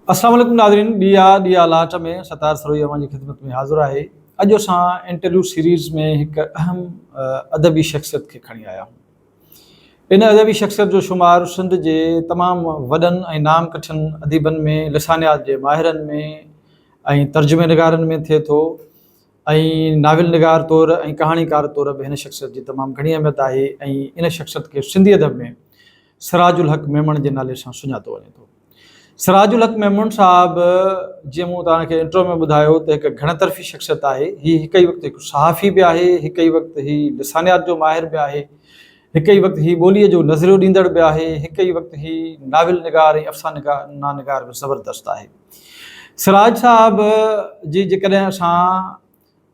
अस्सलाम वालेकुम नाज़रीन, ॾिया लाट में सतार सरोई अवां जी ख़िदमत में हाज़िर आहे। अॼु असां इंटरव्यू सीरीज़ में हिकु अहम अदबी शख़्सियत खे खणी आया आहियूं। इन अदबी शख़्सियत जो शुमार सिंध जे तमामु वॾनि ऐं नाम कठनि अदीबनि में, लिसानियात जे माहिरनि में ऐं तर्जुमे निगारनि में थिए थो ऐं नाविल निगार तौरु ऐं कहाणीकार तौरु बि हिन शख़्सियत जी तमामु घणी अहमियत आहे। ऐं इन शख़्सियत खे सिंधी अदब में सिराजुल हक़ मेमण जे नाले सां सुञातो वञे थो। सिराजुल हक़ मेमण साहिबु, जीअं मूं तव्हांखे इंट्रो में ॿुधायो त हिकु घणतरफ़ी शख़्सियत आहे। हीअ हिकु ई वक़्तु हिकु सहाफ़ी बि आहे, हिकु ई वक़्तु हीअ लिसानियात जो माहिर बि आहे, हिकु ई वक़्तु हीअ ॿोलीअ जो नज़रियो ॾींदड़ बि आहे, हिकु ई वक़्तु हीअ नाविल निगार ऐं अफ़साना निगार बि ज़बरदस्त आहे। सिराज साहिब जी जेकॾहिं असां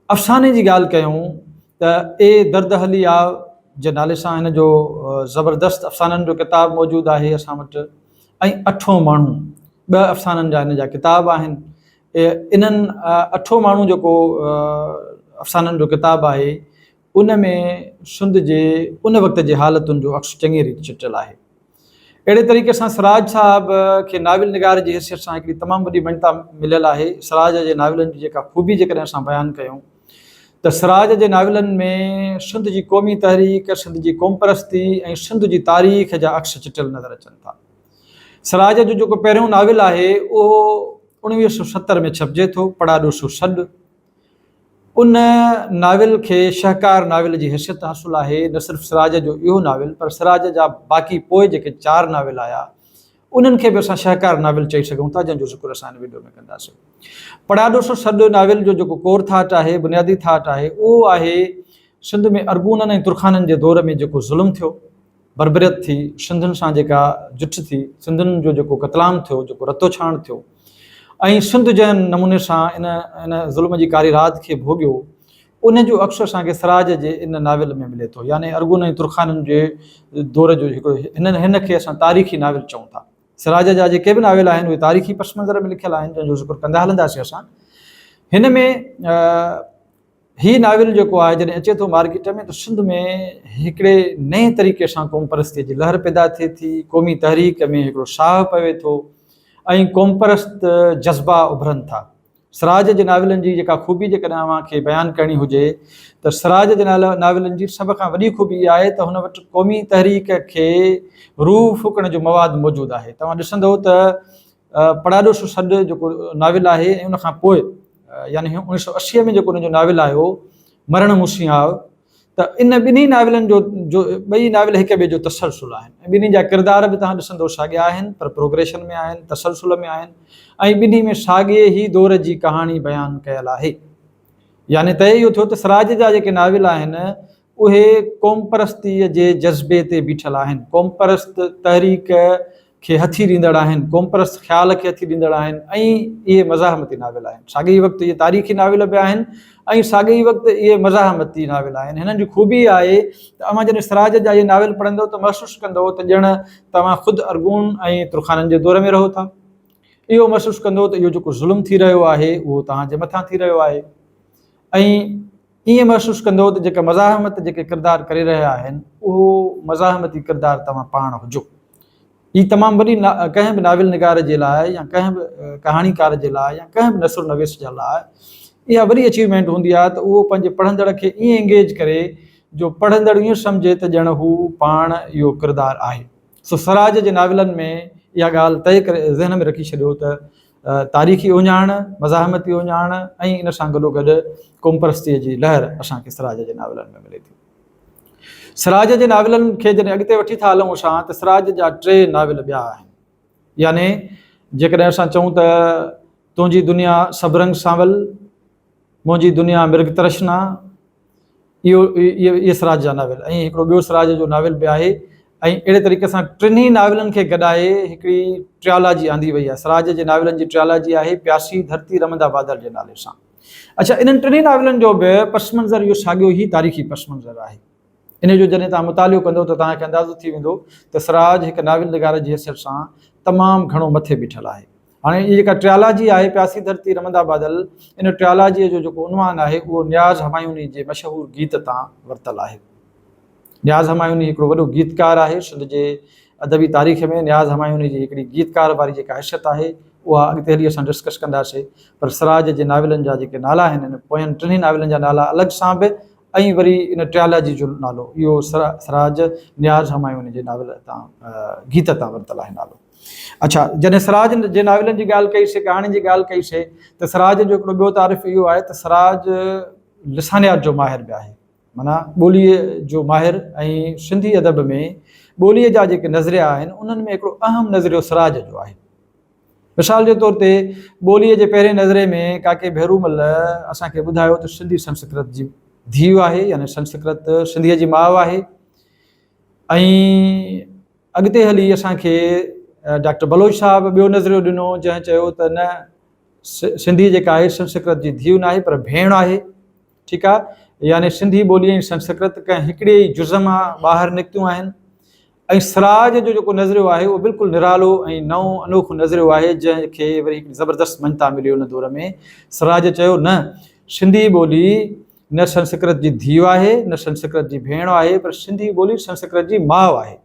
अफ़साने जी ॻाल्हि कयूं त ए दर्द हली आ जे नाले सां हिन जो ज़बरदस्त अफ़साननि जो किताबु मौजूदु आहे असां वटि। ऐं अठों माण्हू, ॿ अफ़साननि जा हिन जा किताब आहिनि। इन्हनि अठों माण्हू जेको अफ़साननि जो किताबु आहे उन में सिंध जे उन वक़्त जे हालतुनि जो अक्स चङी रीति चिटियल आहे। अहिड़े तरीक़े सां सिराज साहिब खे नाविल निगार जी हैसियत सां हिकिड़ी तमामु वॾी मञता मिलियल आहे। सिराज जे नाविलनि जी जेका ख़ूबी जेकॾहिं असां बयानु कयूं त सिराज जे नाविलनि में सिंध जी क़ौमी तहरीक, सिंध जी क़ौम परस्ती ऐं सिंध जी तारीख़ जा अक्स चिटियल नज़र अचनि था। सिराज जो जेको पहिरियों नाविल आहे उहो 1970 में छपिजे थो, पड़ाॾो सो सॾु। उन नाविल खे शाहकार नाविल जी हैसियत हासिलु आहे। न सिर्फ़ु सिराज जो इहो नाविल, पर सिराज जा बाक़ी पोइ जेके 4 नाविल आया उन्हनि खे बि असां शाहकार नाविल चई सघूं था, जंहिंजो ज़िक्र असां हिन वीडियो में कंदासीं। पड़ाॾो सो सॾु नाविल जो जेको कोर थाट आहे, बुनियादी थाट आहे, उहो आहे सिंध में अरगूननि ऐं तुरखाननि जे दौर में जेको ज़ुल्म थियो, बर्बरियत थी, सिंधियुनि सां जेका जुठ थी, सिंधियुनि जो जेको क़तलाम थियो, जेको रतो छाण थियो, ऐं सिंध जंहिं नमूने सां इन ज़ुल्म जी कारी रात खे भोॻियो, उन जो अक्स असांखे सिराज जे इन नाविल में मिले थो। यानी अरगून ऐं तुरखाननि जे दौर जो हिकिड़ो हिन खे असां तारीख़ी नाविल चऊं था। सिराज जा जेके बि नाविल आहिनि उहे तारीख़ी पस मंज़र में लिखियल आहिनि, जंहिंजो ज़िक्र कंदा हलंदासीं असां। हिन में हीअ नाविल जेको आहे जॾहिं अचे थो मार्केट में त सिंध में हिकिड़े नए तरीक़े सां क़ौम परस्तीअ जी लहर पैदा थिए थी, क़ौमी तहरीक में हिकिड़ो साह पवे थो ऐं क़ौम परस्त जज़्बा उभरनि था। सिराज जे नाविलनि जी जेका ख़ूबी जेकॾहिं अव्हांखे बयानु करणी हुजे त सिराज जे नाविलनि जी सभ खां वॾी ख़ूबी इहा आहे त हुन वटि क़ौमी तहरीक खे रूह फूकण जो मवादु मौजूदु आहे। तव्हां ॾिसंदव त पड़ाॾो सो सॾु जेको नाविल आहे ऐं उनखां पोइ यानी 1980 में जेको उनजो नाविल आयो मरण मुसियाव, त इन ॿिन्ही नाविलनि जो ॿई नाविल हिक ॿिए जो तसलसुल आहिनि ऐं ॿिन्ही जा किरदार बि तव्हां ॾिसंदव साॻिया आहिनि, पर प्रोग्रेशन में आहिनि, तसलसुल में आहिनि ऐं ॿिन्ही में साॻिए ई दौर जी कहाणी बयानु कयल आहे। यानी त इहो थियो त सिराज जा जेके नाविल आहिनि उहे क़ौम परस्तीअ जे जज़्बे ते बीठल आहिनि, क़ौम परस्त तहरीक खे हथी ॾींदड़ आहिनि, क़ौम परस्त ख़्याल खे हथी ॾींदड़ आहिनि ऐं इहे मज़ाहमती नाविल आहिनि। साॻे ई वक़्तु इहे तारीख़ी नाविल बि आहिनि ऐं साॻे ई वक़्तु इहे मज़ाहमती नाविल आहिनि। हिननि जी ख़ूबी आहे त अव्हां जॾहिं सिराज जा इहे नाविल पढ़ंदव त महसूसु कंदव त ॼण तव्हां ख़ुदि अरगून ऐं तुरखाननि जे दौर में रहो था। इहो महसूसु कंदव त इहो जेको ज़ुल्म थी रहियो आहे उहो तव्हांजे मथां थी रहियो आहे ऐं ईअं महसूसु कंदव त जेका मज़ाहमत जेके किरदार करे रहिया आहिनि उहो मज़ाहमती किरदार तव्हां पाण हुजो। हीअ तमामु वॾी कंहिं बि नाविल निगार जे लाइ या कंहिं बि कहाणीकार जे लाइ या कंहिं बि नसुर नवेश जे लाइ इहा वॾी अचीवमेंट हूंदी आहे त उहो पंहिंजे पढ़ंदड़ खे ईअं एंगेज करे जो पढ़ंदड़ ईअं सम्झे त ॼण हू पाण इहो किरदार आहे। सो सिराज जे नाविलनि में इहा ॻाल्हि तइ करे ज़हन में रखी छॾियो त तारीख़ी उञाण, मज़ाहमती उञाण ऐं इन सां गॾोगॾु क़ौम परस्तीअ जी लहर असांखे सिराज जे नाविलनि में मिले थी। सिराज जे नाविलनि खे जॾहिं अॻिते वठी था हलूं असां त सिराज जा 3 नाविल ॿिया आहिनि। यानी जेकॾहिं असां चऊं त तुंहिंजी दुनिया सबरंग सांवल, मुंहिंजी दुनिया मृग तरशना, इहे सिराज जा नाविल ऐं हिकिड़ो ॿियो सिराज जो नाविल बि आहे। ऐं अहिड़े तरीक़े सां टिनी नाविलनि खे गॾाए हिकिड़ी ट्रियालॉजी आंदी वई आहे। सिराज जे नाविलनि जी ट्रियालॉजी आहे प्यासी धरती रमंदा बादल जे नाले सां। अच्छा, इन्हनि टिनी नाविलनि जो बि पस मंज़र इहो साॻियो ई तारीख़ी पस मंज़र आहे। इन जो जॾहिं तव्हां मुतालियो कंदव त तव्हांखे अंदाज़ो थी वेंदो त सिराज हिकु नाविल निगार जी हैसियत सां तमामु घणो मथे बीठल आहे। हाणे इहा जेका ट्रियालॉजी आहे प्यासी धरती रमंदा बादल, इन ट्रियालॉजीअ जो जेको उनवान आहे उहो नियाज़ हमायूनी जे मशहूरु गीत तां वरितलु आहे। नियाज़ हमायूनी हिकिड़ो वॾो गीतकार आहे। सिंध जे अदबी तारीख़ में नियाज़ हमायूनी जी हिकिड़ी गीतकार वारी जेका हैसियत आहे उहा अॻिते हली असां डिस्कस कंदासीं। पर सिराज जे नाविलनि जा जेके नाला आहिनि पोयनि टिनी नाविलनि जा नाला अलॻि सां बि ऐं वरी इन ट्रियालॉजी जो नालो इहो सिराज नियाज़ हमायूं जे नाविल तां गीत तां वरितलु आहे नालो। अच्छा, जॾहिं सिराज जे नाविलनि जी ॻाल्हि कईसीं, कहाणी जी ॻाल्हि कईसीं, त सिराज जो हिकिड़ो ॿियो तारीफ़ इहो आहे त सिराज लिसानियात जो माहिर बि आहे, माना ॿोलीअ जो माहिर। ऐं सिंधी अदब में ॿोलीअ जा जेके नज़रिया आहिनि उन्हनि में हिकिड़ो अहम नज़रियो सिराज जो आहे। मिसाल जे तौर ते ॿोलीअ जे पहिरें नज़रे में काके भेरूमल असांखे ॿुधायो त सिंधी संस्कृत जी धीउ आहे, यानी संस्कृत सिंधीअ जी माउ आहे। ऐं अॻिते हली असांखे डॉक्टर बलोच साहिबु ॿियो नज़रियो ॾिनो, जंहिं चयो त न, सिंधी जेका आहे संस्कृत जी धीउ न आहे पर भेण आहे। ठीकु आहे, यानी सिंधी ॿोली ऐं संस्कृत कंहिं हिकिड़े ई जुज़ मां ॿाहिरि निकितियूं आहिनि। ऐं सिराज जो जेको नज़रियो आहे उहो बिल्कुलु निरालो ऐं नओं अनोखो नज़रियो आहे, जंहिंखे वरी हिकिड़ी ज़बरदस्त मञता मिली उन दौर में। सिराज चयो न, सिंधी ॿोली न संस्कृत जी धीउ आहे न संस्कृत जी भेण आहे, पर सिंधी ॿोली संस्कृत जी माउ आहे।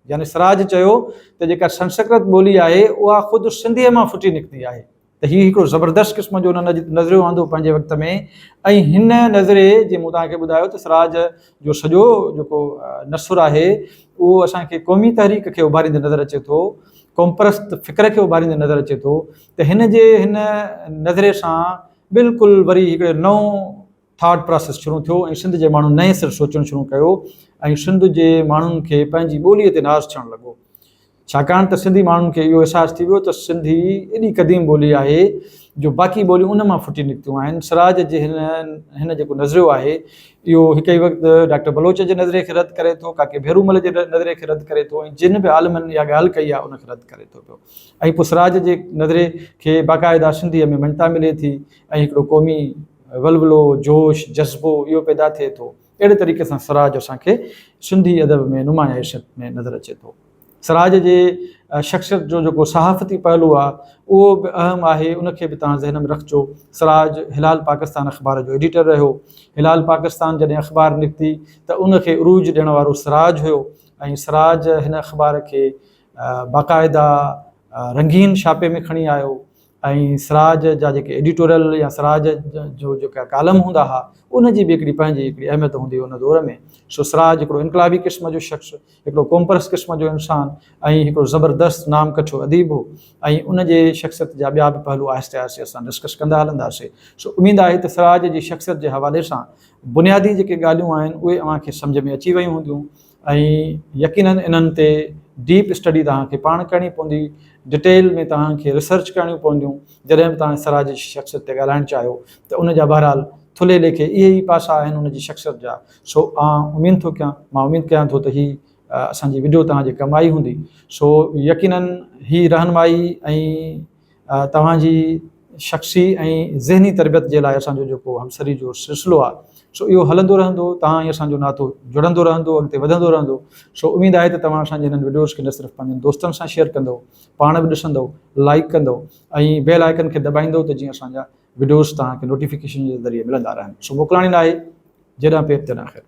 यानी सिराज चयो त जेका संस्कृत ॿोली आहे उहा ख़ुदि सिंधीअ मां फुटी निकिती आहे। त हीउ हिकिड़ो ज़बरदस्त क़िस्म जो नज़रियो आंदो पंहिंजे वक़्त में। ऐं हिन नज़रे जीअं मूं तव्हांखे ॿुधायो त सिराज जो सॼो जेको नसुर आहे उहो असांखे क़ौमी तहरीक खे उभारींदे नज़र अचे थो, क़ौमपरस्त फ़िक्र खे उभारींदे नज़र अचे थो। त हिन नज़रे सां बिल्कुलु वरी हिकिड़े नओं थॉट प्रोसेस शुरू थियो ऐं सिंध जे माण्हुनि नए सिर सोचणु शुरू कयो ऐं सिंध जे माण्हुनि खे पंहिंजी ॿोलीअ ते नाज़ थियणु लॻो। छाकाणि त सिंधी माण्हुनि खे इहो अहसासु थी वियो त सिंधी एॾी क़दीम ॿोली आहे जो बाक़ी ॿोलियूं उन मां फुटी निकितियूं आहिनि। सिराज जे हिन जेको नज़रियो आहे इहो हिकु ई वक़्तु डॉक्टर बलोच जे नज़रे खे रद्द करे थो, काके भेरूमल जे नज़रे खे रद्द करे थो, ऐं जिन बि आलमनि इहा ॻाल्हि कई आहे उनखे रद्द करे थो पियो। ऐं पोइ सिराज जे नज़रे खे बाक़ाइदा सिंधीअ में मञता मिले थी ऐं हिकिड़ो क़ौमी वलवलो, जोश, जज़्बो इहो पैदा थिए थो। अहिड़े तरीक़े सां सिराज असांखे सिंधी अदब में नुमाया हैसियत में नज़र अचे थो। सिराज जे शख़्सियत जो जेको सहाफ़ती पहलू आहे उहो बि अहम आहे, उनखे बि तव्हां ज़हन में रखिजो। सिराज हिलाल पाकिस्तान अख़बार जो एडिटर रहियो। हिलाल पाकिस्तान जॾहिं अख़बार निकिती त उनखे उरूज ॾियण वारो सिराज हुयो। ऐं सिराज हिन अख़बार खे बाक़ाइदा रंगीन छापे में खणी आयो। ऐं सिराज जा जेके एडिटोरियल या सिराज जो जेका कालम हूंदा हुआ उनजी बि हिकिड़ी अहमियत हूंदी हुई उन दौर में। सो सिराज हिकिड़ो इनकलाबी क़िस्म जो शख़्स, हिकिड़ो क़ौमपरस्त क़िस्म जो इंसानु ऐं हिकिड़ो ज़बरदस्त नाम कठो अदीब हो। ऐं उनजे शख़्सियत जा ॿिया बि पहलू आहिस्ते आहिस्ते असां डिस्कस कंदा हलंदासीं। सो उमेदु आहे त सिराज जी शख़्सियत जे हवाले सां बुनियादी जेके ॻाल्हियूं आहिनि उहे अव्हांखे सम्झ में अची वियूं हूंदियूं। ऐं यकीननि इन्हनि ते डीप स्टडी तव्हांखे पाण करणी पवंदी, डिटेल में तव्हांखे रिसर्च करणियूं पवंदियूं। जॾहिं बि तव्हां सिराज जी शख़्सियत ते ॻाल्हाइणु चाहियो त उनजा बहरहाल थुले लेखे इहे ई पासा आहिनि उनजी शख़्सियत जा। सो मां उमेदु कयां थो त हीअ असांजी वीडियो तव्हांजी कमु आई हूंदी। सो यकीननि हीअ रहनुमाई ऐं तव्हांजी शख़्सी ऐं ज़हनी तरबियत जे लाइ असांजो जेको हमसरी जो सिलसिलो आहे सो इहो हलंदो रहंदो, तव्हां ई असांजो नातो जुड़ंदो रहंदो, अॻिते वधंदो रहंदो। सो उमेदु आहे त तव्हां असांजे हिननि वीडियोज़ खे न सिर्फ़ु पंहिंजनि दोस्तनि सां शेयर कंदो, पाण बि ॾिसंदो, लाइक कंदो ऐं बेल आइकन खे दॿाईंदो त जीअं असांजा वीडियोज़ तव्हांखे नोटिफिकेशन जे ज़रिए मिलंदा रहनि। सो मोकिलाणी न आहे, जॾहिं पेर ते न ख़ैर।